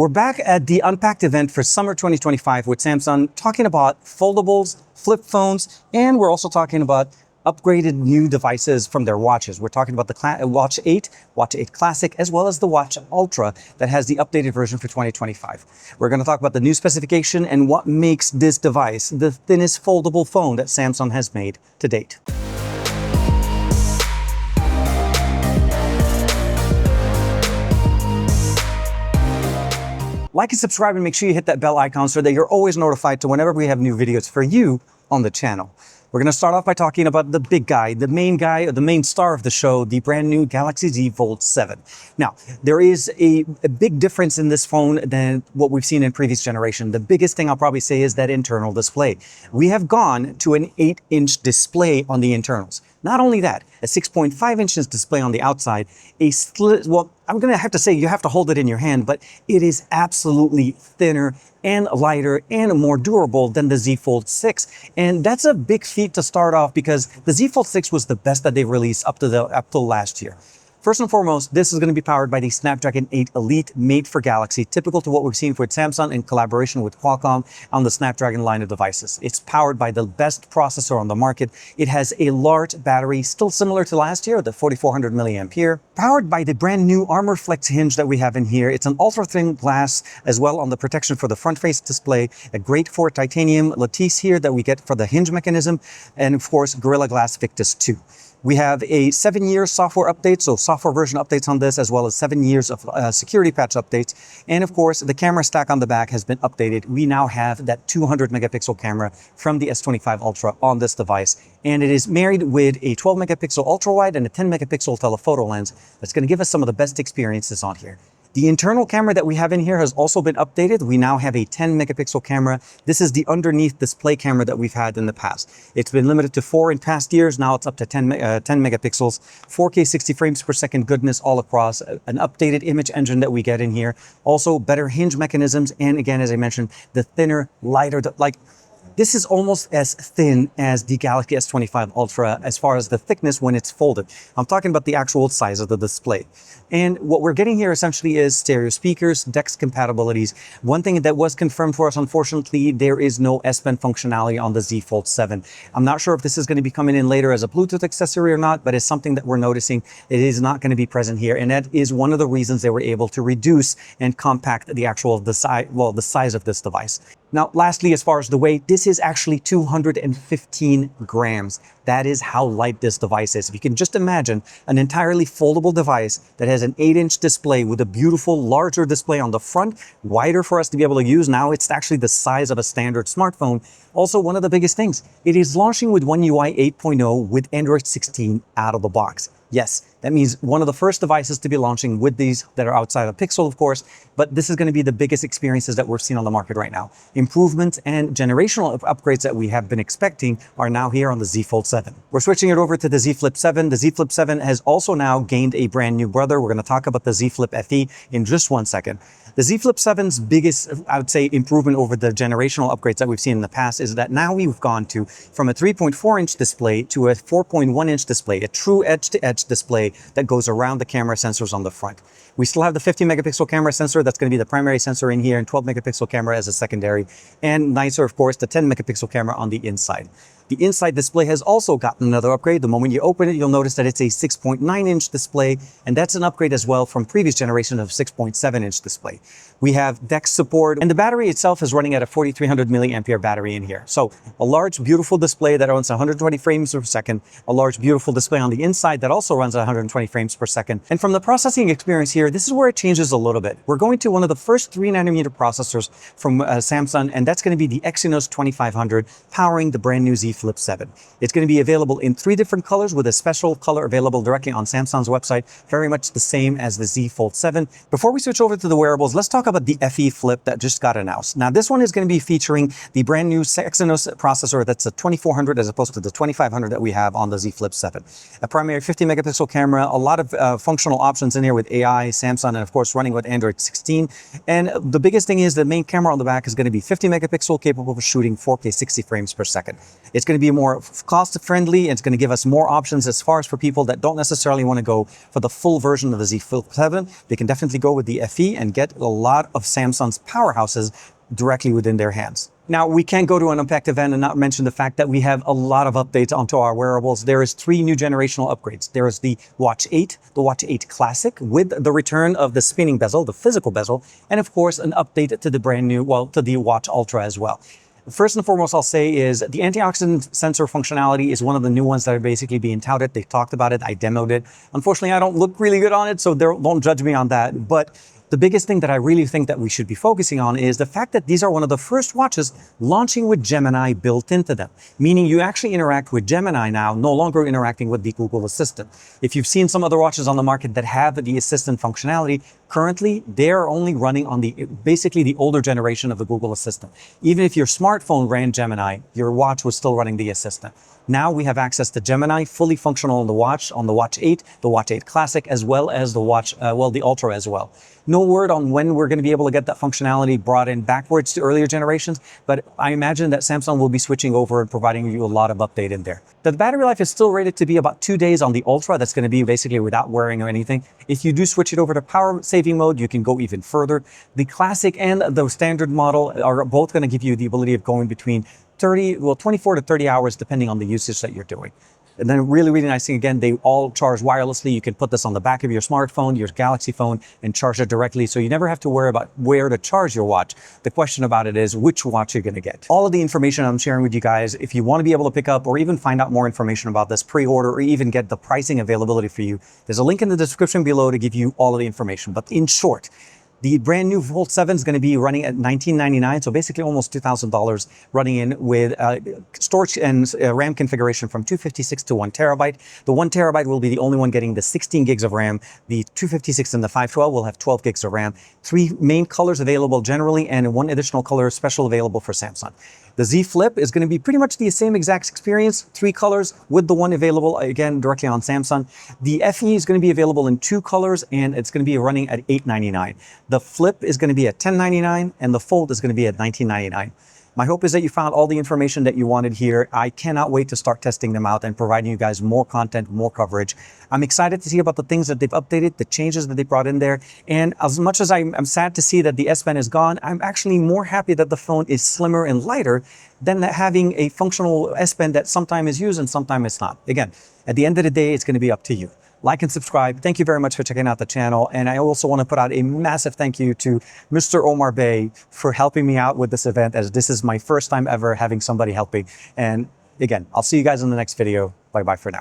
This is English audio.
We're back at the Unpacked event for summer 2025 with Samsung, talking about foldables, flip phones, and we're also talking about upgraded new devices from their watches. We're talking about the Watch 8, Watch 8 Classic, as well as the Watch Ultra that has the updated version for 2025. We're going to talk about the new specification and what makes this device the thinnest foldable phone that Samsung has made to date. Like and subscribe, and make sure you hit that bell icon so that you're always notified to whenever we have new videos for you on the channel. We're going to start off by talking about the big guy, the main star of the show, the brand new Galaxy Z Fold7. Now, there is a big difference in this phone than what we've seen in previous generation. The biggest thing I'll probably say is that internal display. We have gone to an 8-inch display on the internals. Not only that, a 6.5 inches display on the outside, well, I'm going to have to say you have to hold it in your hand, but it is absolutely thinner and lighter and more durable than the Z Fold6. And that's a big feat to start off because the Z Fold6 was the best that they've released up till last year. First and foremost, this is going to be powered by the Snapdragon 8 Elite made for Galaxy, typical to what we've seen with Samsung in collaboration with Qualcomm on the Snapdragon line of devices. It's powered by the best processor on the market. It has a large battery, still similar to last year, the 4400 milliampere. Powered by the brand new Armor Flex hinge that we have in here. It's an ultra thin glass as well on the protection for the front face display, a grade 4 titanium lattice here that we get for the hinge mechanism, and of course, Gorilla Glass Victus 2. We have a 7-year software update, so software version updates on this, as well as 7 years of security patch updates. And of course, the camera stack on the back has been updated. We now have that 200 megapixel camera from the S25 Ultra on this device. And it is married with a 12 megapixel ultra wide and a 10 megapixel telephoto lens that's going to give us some of the best experiences on here. The internal camera that we have in here has also been updated. We now have a 10 megapixel camera. This is the underneath display camera that we've had in the past. It's been limited to 4 in past years. Now it's up to 10 megapixels, 4K 60 frames per second goodness all across, an updated image engine that we get in here. Also better hinge mechanisms. And again, as I mentioned, the thinner, lighter, this is almost as thin as the Galaxy S25 Ultra as far as the thickness when it's folded. I'm talking about the actual size of the display. And what we're getting here essentially is stereo speakers, DeX compatibilities. One thing that was confirmed for us, unfortunately, there is no S Pen functionality on the Z Fold7. I'm not sure if this is going to be coming in later as a Bluetooth accessory or not, but it's something that we're noticing. It is not going to be present here. And that is one of the reasons they were able to reduce and compact the size of this device. Now, lastly, as far as the weight, this is actually 215 grams. That is how light this device is. If you can just imagine an entirely foldable device that has an 8-inch display with a beautiful, larger display on the front, wider for us to be able to use. Now it's actually the size of a standard smartphone. Also, one of the biggest things, it is launching with One UI 8.0 with Android 16 out of the box. Yes, that means one of the first devices to be launching with these that are outside of Pixel, of course, but this is going to be the biggest experiences that we're seeing on the market right now. Improvements and generational upgrades that we have been expecting are now here on the Z Fold7. We're switching it over to the Z Flip7. The Z Flip7 has also now gained a brand new brother. We're going to talk about the Z Flip FE in just 1 second. The Z Flip7's biggest, I would say, improvement over the generational upgrades that we've seen in the past is that now we've gone from a 3.4-inch display to a 4.1-inch display, a true edge-to-edge display that goes around the camera sensors on the front. We still have the 50 megapixel camera sensor. That's going to be the primary sensor in here, and 12 megapixel camera as a secondary. And nicer, of course, the 10 megapixel camera on the inside. The inside display has also gotten another upgrade. The moment you open it, you'll notice that it's a 6.9-inch display, and that's an upgrade as well from previous generation of 6.7-inch display. We have DeX support, and the battery itself is running at a 4300 milliampere battery in here. So a large, beautiful display that runs 120 frames per second, a large, beautiful display on the inside that also runs at 120 frames per second. And from the processing experience here, this is where it changes a little bit. We're going to one of the first 3nm processors from Samsung, and that's going to be the Exynos 2500 powering the brand new Z Flip7. It's going to be available in 3 different colors with a special color available directly on Samsung's website, very much the same as the Z Fold7. Before we switch over to the wearables, let's talk about the FE Flip that just got announced. Now, this one is going to be featuring the brand new Exynos processor that's a 2400 as opposed to the 2500 that we have on the Z Flip7. A primary 50 megapixel camera, a lot of functional options in here with AI, Samsung, and of course running with Android 16. And the biggest thing is the main camera on the back is going to be 50 megapixel, capable of shooting 4K 60 frames per second. It's going to be more cost friendly, and it's going to give us more options as far as for people that don't necessarily want to go for the full version of the Z Flip7. They can definitely go with the FE and get a lot of Samsung's powerhouses directly within their hands. Now, we can't go to an Unpacked event and not mention the fact that we have a lot of updates onto our wearables. There is 3 new generational upgrades. There is the Watch 8, the Watch 8 Classic with the return of the spinning bezel, the physical bezel, and of course an update to the brand new, well, to the Watch Ultra as well. First and foremost, I'll say is the antioxidant sensor functionality is one of the new ones that are basically being touted. They talked about it. I demoed it. Unfortunately, I don't look really good on it, so don't judge me on that. But the biggest thing that I really think that we should be focusing on is the fact that these are one of the first watches launching with Gemini built into them, meaning you actually interact with Gemini now, no longer interacting with the Google Assistant. If you've seen some other watches on the market that have the Assistant functionality, currently they're only running on basically the older generation of the Google Assistant. Even if your smartphone ran Gemini, your watch was still running the Assistant. Now we have access to Gemini, fully functional on the Watch 8, the Watch 8 Classic, as well as the Watch, the Ultra as well. No word on when we're going to be able to get that functionality brought in backwards to earlier generations, but I imagine that Samsung will be switching over and providing you a lot of update in there. The battery life is still rated to be about 2 days on the Ultra. That's going to be basically without wearing or anything. If you do switch it over to power saving mode, you can go even further. The Classic and the standard model are both going to give you the ability of going between 24 to 30 hours, depending on the usage that you're doing. And then really nice thing, again, they all charge wirelessly. You can put this on the back of your smartphone, your Galaxy phone, and charge it directly. So you never have to worry about where to charge your watch. The question about it is which watch you're going to get. All of the information I'm sharing with you guys, if you want to be able to pick up or even find out more information about this, pre-order, or even get the pricing availability for you, there's a link in the description below to give you all of the information. But in short, the brand new Fold7 is going to be running at $1999, so basically almost $2,000, running in with storage and RAM configuration from 256 to 1 terabyte. The 1 terabyte will be the only one getting the 16 gigs of RAM. The 256 and the 512 will have 12 gigs of RAM. 3 main colors available generally, and 1 additional color special available for Samsung. The Z Flip is going to be pretty much the same exact experience, 3 colors with the one available, again, directly on Samsung. The FE is going to be available in 2 colors, and it's going to be running at $899. The Flip is going to be at $1099, and the Fold is going to be at $1999. My hope is that you found all the information that you wanted here. I cannot wait to start testing them out and providing you guys more content, more coverage. I'm excited to see about the things that they've updated, the changes that they brought in there. And as much as I'm sad to see that the S Pen is gone, I'm actually more happy that the phone is slimmer and lighter than having a functional S Pen that sometimes is used and sometimes it's not. Again, at the end of the day, it's going to be up to you. Like and subscribe. Thank you very much for checking out the channel. And I also want to put out a massive thank you to Mr. Omar Bey for helping me out with this event, as this is my first time ever having somebody helping. And again, I'll see you guys in the next video. Bye-bye for now.